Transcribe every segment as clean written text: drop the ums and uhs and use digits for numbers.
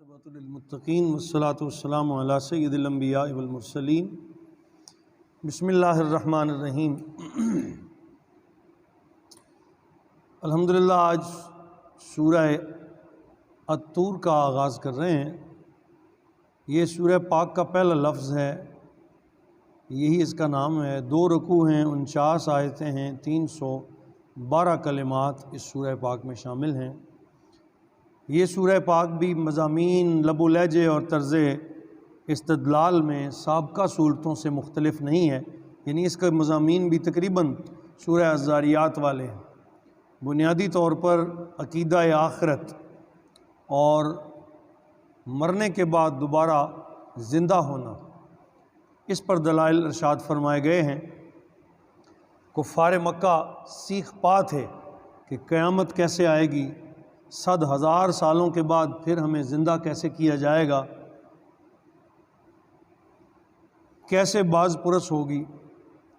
والعاقبۃ للمتقین والصلاۃ والسلام علی سید الانبیاء والمرسلین۔ بسم اللہ الرحمن الرحیم۔ الحمدللہ آج سورہ الطور کا آغاز کر رہے ہیں۔ یہ سورہ پاک کا پہلا لفظ ہے، یہی اس کا نام ہے۔ 2 رکوع ہیں، 49 آیتیں ہیں، 312 کلمات اس سورہ پاک میں شامل ہیں۔ یہ سورہ پاک بھی مضامین، لب و لہجے اور طرز استدلال میں سابقہ صورتوں سے مختلف نہیں ہے، یعنی اس کا مضامین بھی تقریباً سورہ الذاریات والے ہیں۔ بنیادی طور پر عقیدہ آخرت اور مرنے کے بعد دوبارہ زندہ ہونا، اس پر دلائل ارشاد فرمائے گئے ہیں۔ کفار مکہ سیخ پا تھے کہ قیامت کیسے آئے گی، 100,000 سالوں کے بعد پھر ہمیں زندہ کیسے کیا جائے گا، کیسے باز پرس ہوگی،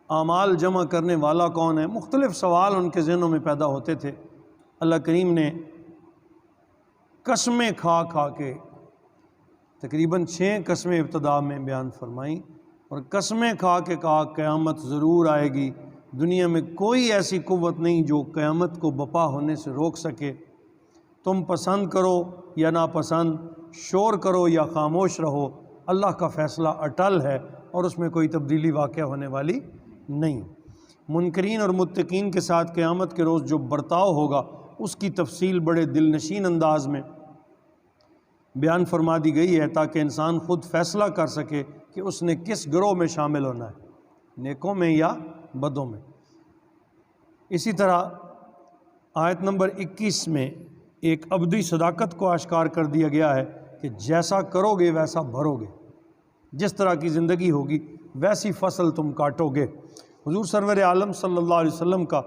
اعمال جمع کرنے والا کون ہے، مختلف سوال ان کے ذہنوں میں پیدا ہوتے تھے۔ اللہ کریم نے قسمیں کھا کھا کے تقریباً 6 قسمیں ابتدا میں بیان فرمائیں، اور قسمیں کھا کے کہا قیامت ضرور آئے گی، دنیا میں کوئی ایسی قوت نہیں جو قیامت کو بپا ہونے سے روک سکے۔ تم پسند کرو یا ناپسند، شور کرو یا خاموش رہو، اللہ کا فیصلہ اٹل ہے اور اس میں کوئی تبدیلی واقع ہونے والی نہیں۔ منکرین اور متقین کے ساتھ قیامت کے روز جو برتاؤ ہوگا اس کی تفصیل بڑے دل نشین انداز میں بیان فرما دی گئی ہے، تاکہ انسان خود فیصلہ کر سکے کہ اس نے کس گروہ میں شامل ہونا ہے، نیکوں میں یا بدوں میں۔ اسی طرح آیت نمبر 21 میں ایک ابدی صداقت کو آشکار کر دیا گیا ہے کہ جیسا کرو گے ویسا بھرو گے، جس طرح کی زندگی ہوگی ویسی فصل تم کاٹو گے۔ حضور سرور عالم صلی اللہ علیہ وسلم کا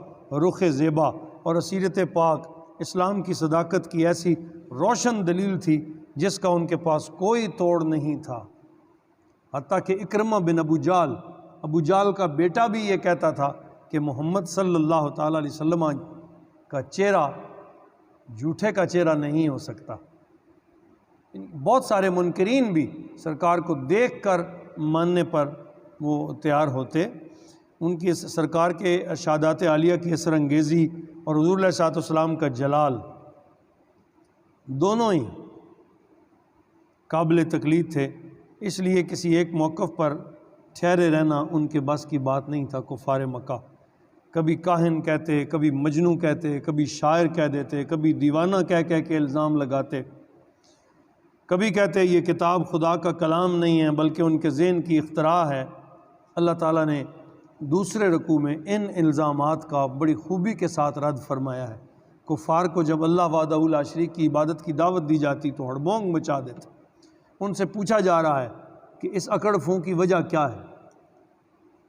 رخ زیبا اور اسیرت پاک اسلام کی صداقت کی ایسی روشن دلیل تھی جس کا ان کے پاس کوئی توڑ نہیں تھا، حتیٰ کہ اکرمہ بن ابو جال کا بیٹا بھی یہ کہتا تھا کہ محمد صلی اللہ تعالیٰ علیہ وسلم کا چہرہ جھوٹے کا چہرہ نہیں ہو سکتا۔ بہت سارے منکرین بھی سرکار کو دیکھ کر ماننے پر وہ تیار ہوتے۔ ان کی سرکار کے ارشادات عالیہ کی اثر انگیزی اور حضور علیہ الصلوۃ والسلام کا جلال دونوں ہی قابل تقلید تھے، اس لیے کسی ایک موقف پر ٹھہرے رہنا ان کے بس کی بات نہیں تھا۔ کفار مکہ کبھی کاہن کہتے، کبھی مجنوں کہتے، کبھی شاعر کہہ دیتے، کبھی دیوانہ کہہ کے الزام لگاتے، کبھی کہتے یہ کتاب خدا کا کلام نہیں ہے بلکہ ان کے ذہن کی اختراع ہے۔ اللہ تعالیٰ نے دوسرے رکوع میں ان الزامات کا بڑی خوبی کے ساتھ رد فرمایا ہے۔ کفار کو جب اللہ وحدہ لا شریک کی عبادت کی دعوت دی جاتی تو ہڑبونگ مچا دیتے۔ ان سے پوچھا جا رہا ہے کہ اس اکڑ پھونک کی وجہ کیا ہے؟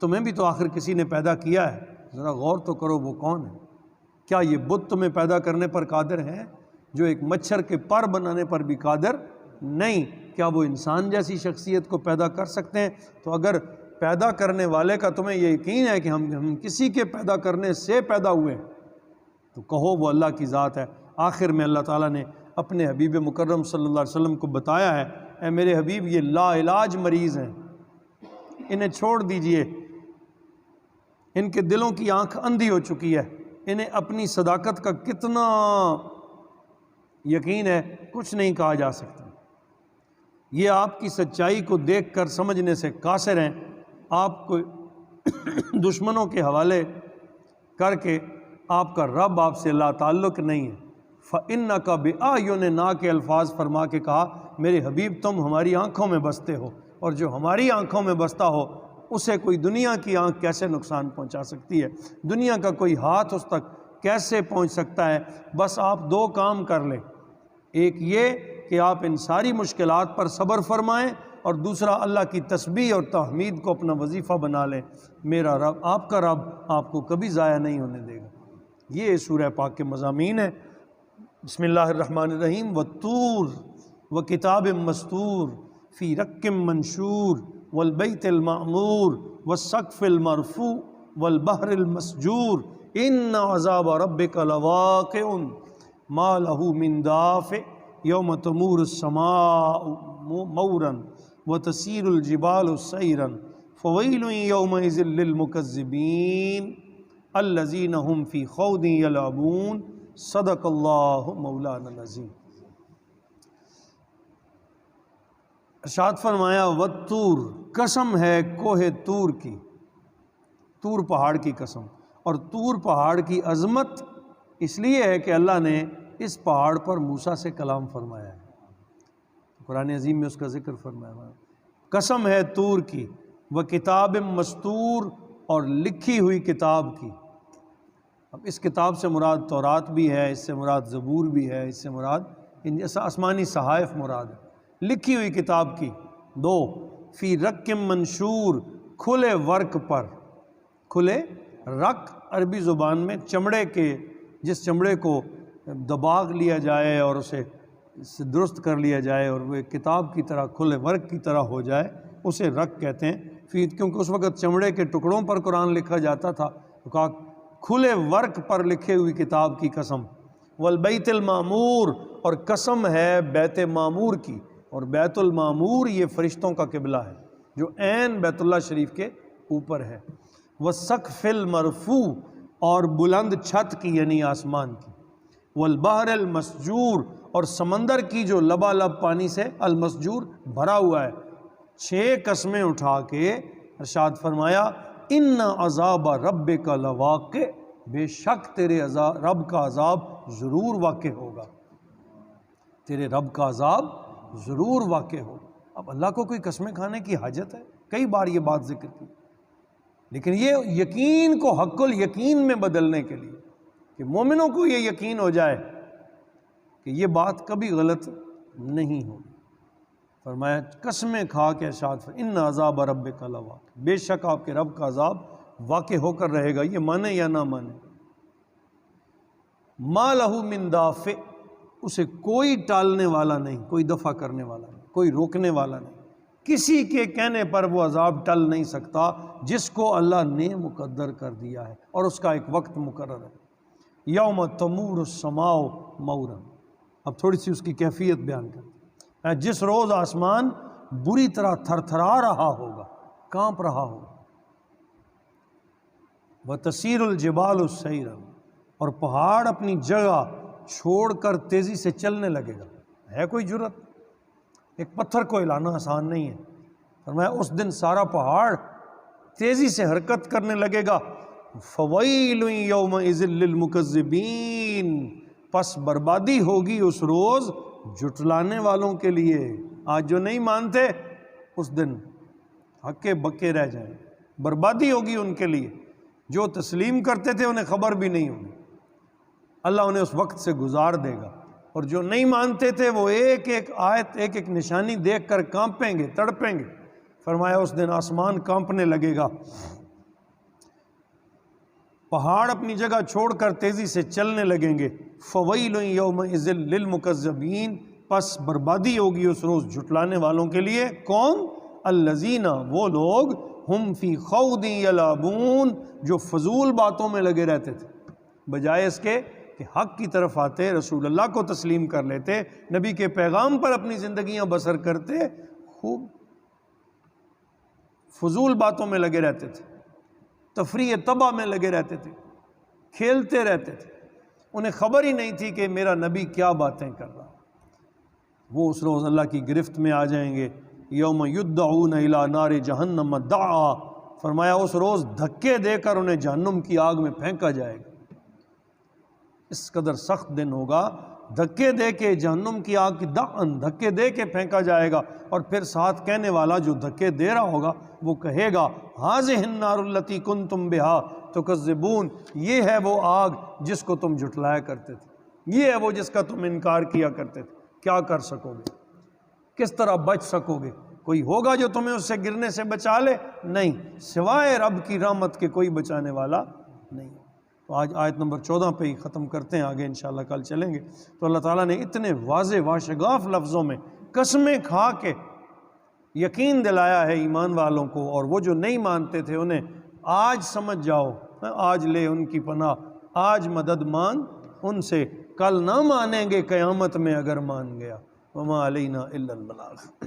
تمہیں بھی تو آخر کسی نے پیدا کیا ہے، ذرا غور تو کرو وہ کون ہے؟ کیا یہ بت تمہیں پیدا کرنے پر قادر ہیں جو ایک مچھر کے پر بنانے پر بھی قادر نہیں؟ کیا وہ انسان جیسی شخصیت کو پیدا کر سکتے ہیں؟ تو اگر پیدا کرنے والے کا تمہیں یہ یقین ہے کہ ہم کسی کے پیدا کرنے سے پیدا ہوئے ہیں تو کہو وہ اللہ کی ذات ہے۔ آخر میں اللہ تعالیٰ نے اپنے حبیب مکرم صلی اللہ علیہ وسلم کو بتایا ہے، اے میرے حبیب یہ لا علاج مریض ہیں، انہیں چھوڑ دیجئے، ان کے دلوں کی آنکھ اندھی ہو چکی ہے، انہیں اپنی صداقت کا کتنا یقین ہے کچھ نہیں کہا جا سکتا۔ یہ آپ کی سچائی کو دیکھ کر سمجھنے سے قاصر ہیں، آپ کو دشمنوں کے حوالے کر کے آپ کا رب آپ سے لا تعلق نہیں ہے۔ فَإِنَّكَ بِأَعْيُنِنَا کے الفاظ فرما کے کہا میرے حبیب تم ہماری آنکھوں میں بستے ہو، اور جو ہماری آنکھوں میں بستا ہو اسے کوئی دنیا کی آنکھ کیسے نقصان پہنچا سکتی ہے، دنیا کا کوئی ہاتھ اس تک کیسے پہنچ سکتا ہے؟ بس آپ 2 کام کر لیں، ایک یہ کہ آپ ان ساری مشکلات پر صبر فرمائیں، اور دوسرا اللہ کی تسبیح اور تحمید کو اپنا وظیفہ بنا لیں۔ میرا رب، آپ کا رب آپ کو کبھی ضائع نہیں ہونے دے گا۔ یہ سورہ پاک کے مضامین ہیں۔ بسم اللہ الرحمن الرحیم۔ والطور وکتاب مستور فی رق منشور والبیت المعمور والسقف المرفوع والبحر المسجور ان عذاب ربک لواقع ما له من دافع یوم تمور السماء مورا وتسیر الجبال سیرا فویل یومئذ للمکذبین الذین هم فی خوض یلعبون صدق اللہ مولانا العظیم۔ ارشاد فرمایا والطور، قسم ہے کوہ طور کی، طور پہاڑ کی قسم، اور طور پہاڑ کی عظمت اس لیے ہے کہ اللہ نے اس پہاڑ پر موسیٰ سے کلام فرمایا ہے، قرآن عظیم میں اس کا ذکر فرمایا ہے۔ قسم ہے طور کی، وہ کتاب مستور، اور لکھی ہوئی کتاب کی۔ اب اس کتاب سے مراد تورات بھی ہے، اس سے مراد زبور بھی ہے، اس سے مراد ان جیسا آسمانی صحائف مراد ہے، لکھی ہوئی کتاب کی۔ دو، فی رق منشور، کھلے ورق پر، کھلے رق عربی زبان میں چمڑے کے، جس چمڑے کو دباغ لیا جائے اور اسے درست کر لیا جائے اور وہ ایک کتاب کی طرح کھلے ورق کی طرح ہو جائے، اسے رق کہتے ہیں۔ کیونکہ اس وقت چمڑے کے ٹکڑوں پر قرآن لکھا جاتا تھا، تو کہا کھلے ورق پر لکھے ہوئی کتاب کی قسم۔ والبیت المعمور، اور قسم ہے بیت معمور کی، اور بیت المعمور یہ فرشتوں کا قبلہ ہے جو عین بیت اللہ شریف کے اوپر ہے۔ والسقف المرفوع، اور بلند چھت کی یعنی آسمان کی۔ والبحر المسجور، اور سمندر کی جو لبالب پانی سے المسجور بھرا ہوا ہے۔ 6 قسمیں اٹھا کے ارشاد فرمایا ان عذاب ربک لواقع، بے شک تیرے رب کا عذاب ضرور واقع ہوگا، تیرے رب کا عذاب ضرور واقع ہوگا۔ اب اللہ کو کوئی قسمیں کھانے کی حاجت ہے؟ کئی بار یہ بات ذکر کی، لیکن یہ یقین کو حق الیقین میں بدلنے کے لیے کہ مومنوں کو یہ یقین ہو جائے کہ یہ بات کبھی غلط نہیں ہوگی۔ فرمایا قسمیں کھا کے ارشاد ان عذاب ربک لواقع، بے شک آپ کے رب کا عذاب واقع ہو کر رہے گا، یہ مانے یا نہ مانے۔ ما لہ من دافع، اسے کوئی ٹالنے والا نہیں، کوئی دفع کرنے والا نہیں، کوئی روکنے والا نہیں، کسی کے کہنے پر وہ عذاب ٹل نہیں سکتا جس کو اللہ نے مقدر کر دیا ہے، اور اس کا ایک وقت مقرر ہے۔ یوم تمور السماء مورا، اب تھوڑی سی اس کی کیفیت بیان کرتے ہیں۔ جس روز آسمان بری طرح تھر تھرا رہا ہوگا، کانپ رہا ہوگا۔ وَتَسِيرُ الْجِبَالُ سَيْرًا، اور پہاڑ اپنی جگہ چھوڑ کر تیزی سے چلنے لگے گا۔ ہے کوئی جرت؟ ایک پتھر کو ہلانا آسان نہیں ہے۔ فرمایا اس دن سارا پہاڑ تیزی سے حرکت کرنے لگے گا۔ فَوَيْلٌ يَوْمَئِذٍ لِّلْمُكَذِّبِينَ، پس بربادی ہوگی اس روز جھٹلانے والوں کے لیے۔ آج جو نہیں مانتے اس دن ہکے بکے رہ جائیں، بربادی ہوگی ان کے لیے۔ جو تسلیم کرتے تھے انہیں خبر بھی نہیں ہوگی، اللہ انہیں اس وقت سے گزار دے گا، اور جو نہیں مانتے تھے وہ ایک ایک آیت، ایک ایک نشانی دیکھ کر کانپیں گے، تڑپیں گے۔ فرمایا اس دن آسمان کانپنے لگے گا، پہاڑ اپنی جگہ چھوڑ کر تیزی سے چلنے لگیں گے۔ فویل یومئذ للمکذبین، پس بربادی ہوگی اس روز جھٹلانے والوں کے لیے۔ کون؟ الذین، وہ لوگ، ہم فی خوض یلعبون، جو فضول باتوں میں لگے رہتے تھے، بجائے اس کے کہ حق کی طرف آتے، رسول اللہ کو تسلیم کر لیتے، نبی کے پیغام پر اپنی زندگیاں بسر کرتے، خوب فضول باتوں میں لگے رہتے تھے، تفریح طبع میں لگے رہتے تھے، کھیلتے رہتے تھے، انہیں خبر ہی نہیں تھی کہ میرا نبی کیا باتیں کر رہا۔ وہ اس روز اللہ کی گرفت میں آ جائیں گے۔ یوم یدعون الی نار جہنم دعا، فرمایا اس روز دھکے دے کر انہیں جہنم کی آگ میں پھینکا جائے گا۔ اس قدر سخت دن ہوگا، دھکے دے کے جہنم کی آگ کی دعن، دھکے دے کے پھینکا جائے گا، اور پھر ساتھ کہنے والا جو دھکے دے رہا ہوگا وہ کہے گا ھذہ النار التی کنتم بہا تکذبون، یہ ہے وہ آگ جس کو تم جھٹلایا کرتے تھے، یہ ہے وہ جس کا تم انکار کیا کرتے تھے۔ کیا کر سکو گے؟ کس طرح بچ سکو گے؟ کوئی ہوگا جو تمہیں اس سے گرنے سے بچا لے؟ نہیں، سوائے رب کی رحمت کے کوئی بچانے والا نہیں۔ تو آج آیت نمبر 14 پہ ہی ختم کرتے ہیں، آگے انشاءاللہ کل چلیں گے۔ تو اللہ تعالیٰ نے اتنے واضح واشگاف لفظوں میں قسمیں کھا کے یقین دلایا ہے ایمان والوں کو، اور وہ جو نہیں مانتے تھے انہیں آج سمجھ جاؤ، آج لے ان کی پناہ، آج مدد مانگ ان سے کل نہ مانیں گے، قیامت میں اگر مان گیا۔ وما علینا الا البلاغ۔